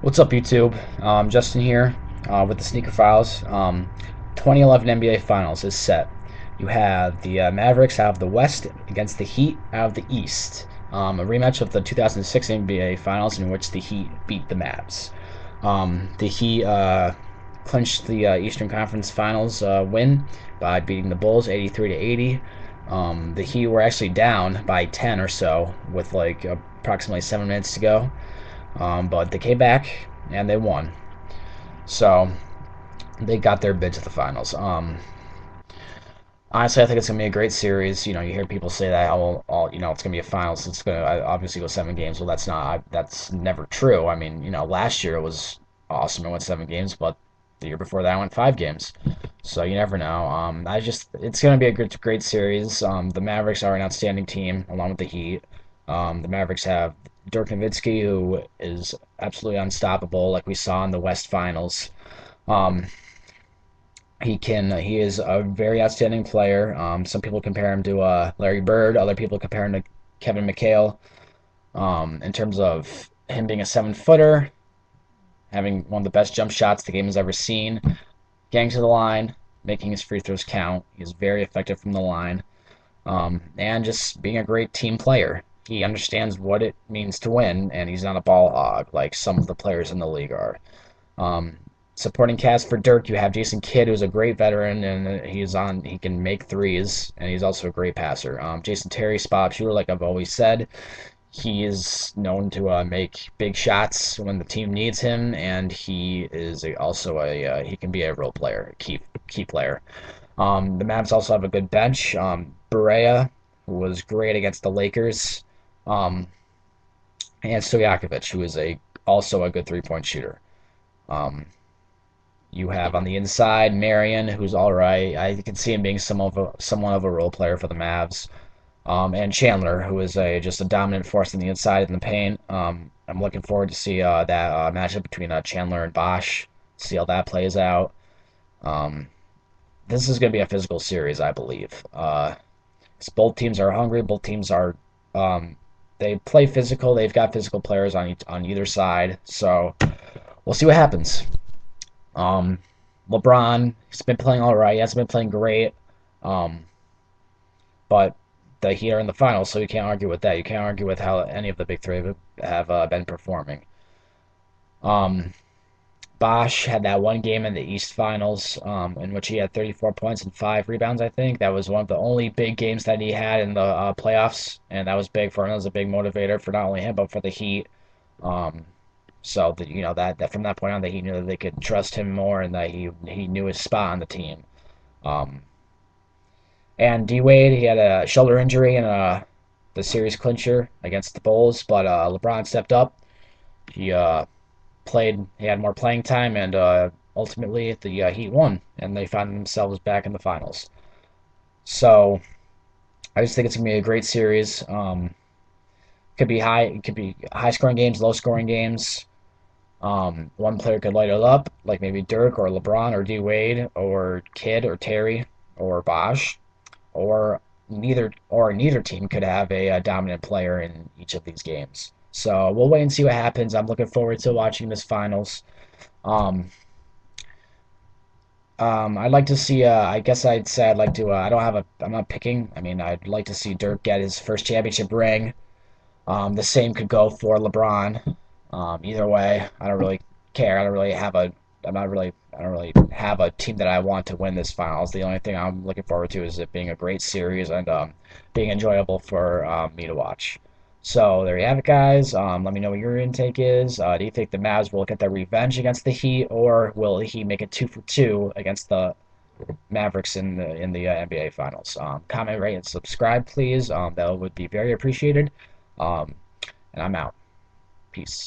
What's up, YouTube? Justin here with the Sneaker Files. 2011 NBA Finals is set. You have the Mavericks out of the West against the Heat out of the East. A rematch of the 2006 NBA Finals in which the Heat beat the Mavs. The Heat clinched the Eastern Conference Finals win by beating the Bulls 83 to 80. The Heat were actually down by 10 or so with like approximately 7 minutes to go. But they came back and they won. So they got their bid to the finals. Honestly, I think it's gonna be a great series. You hear people say that it's gonna be a finals. It's gonna obviously go 7 games. Well, that's never true. I mean, last year it was awesome. It went 7 games, but the year before that I went 5 games. So you never know. It's gonna be a great series. The Mavericks are an outstanding team along with the Heat. The Mavericks have Dirk Nowitzki, who is absolutely unstoppable, like we saw in the West Finals. Um, he is a very outstanding player. Some people compare him to Larry Bird. Other people compare him to Kevin McHale. In terms of him being a 7-footer, having one of the best jump shots the game has ever seen, getting to the line, making his free throws count. He's very effective from the line, and just being a great team player. He understands what it means to win, and he's not a ball hog like some of the players in the league are. Um, Supporting cast for Dirk, you have Jason Kidd, who's a great veteran, and he can make threes, and he's also a great passer. Jason Terry, spot shooter, like I've always said. He is known to make big shots when the team needs him, and he can be a role player, key player. The Mavs also have a good bench. Berea, who was great against the Lakers, um, and Stojakovic, who is a also a good three-point shooter. Um, you have on the inside Marion, who's all right. I can see him being somewhat of a role player for the Mavs. And Chandler, who is just a dominant force in the inside in the paint. I'm looking forward to see that matchup between Chandler and Bosch. See how that plays out. Um, this is going to be a physical series, I believe. 'Cause both teams are hungry. Both teams are they play physical. They've got physical players on either side. So we'll see what happens. Um, LeBron, he's been playing all right. He hasn't been playing great, um, but the Heat are in the finals, so you can't argue with that. You can't argue with how any of the big three have been performing. Um, Bosch had that one game in the East Finals, in which he had 34 points and 5 rebounds. I think that was one of the only big games that he had in the playoffs, and that was big for him. It was a big motivator for not only him but for the Heat. Um, so that that from that point on, that he knew that they could trust him more, and that he knew his spot on the team. Um, and D Wade, he had a shoulder injury in the series clincher against the Bulls, but LeBron stepped up. He played. He had more playing time, and ultimately the Heat won, and they found themselves back in the finals. So I just think it's gonna be a great series. It could be high scoring games, low scoring games. One player could light it up, like maybe Dirk or LeBron or D Wade or Kidd or Terry or Bosch, or neither team could have a dominant player in each of these games. So we'll wait and see what happens. I'm looking forward to watching this finals. Um, I'd like to see. I guess I'd say I'd like to. I don't have a. I'm not picking. I mean, I'd like to see Dirk get his first championship ring. The same could go for LeBron. Either way, I don't really care. I don't really have a. I'm not really. I don't really have a team that I want to win this finals. The only thing I'm looking forward to is it being a great series and being enjoyable for me to watch. So there you have it, guys. Let me know what your intake is. Do you think the Mavs will get their revenge against the Heat, or will he make it 2 for 2 against the Mavericks in the NBA Finals? Comment, rate, and subscribe, please. That would be very appreciated. Um, and I'm out. Peace.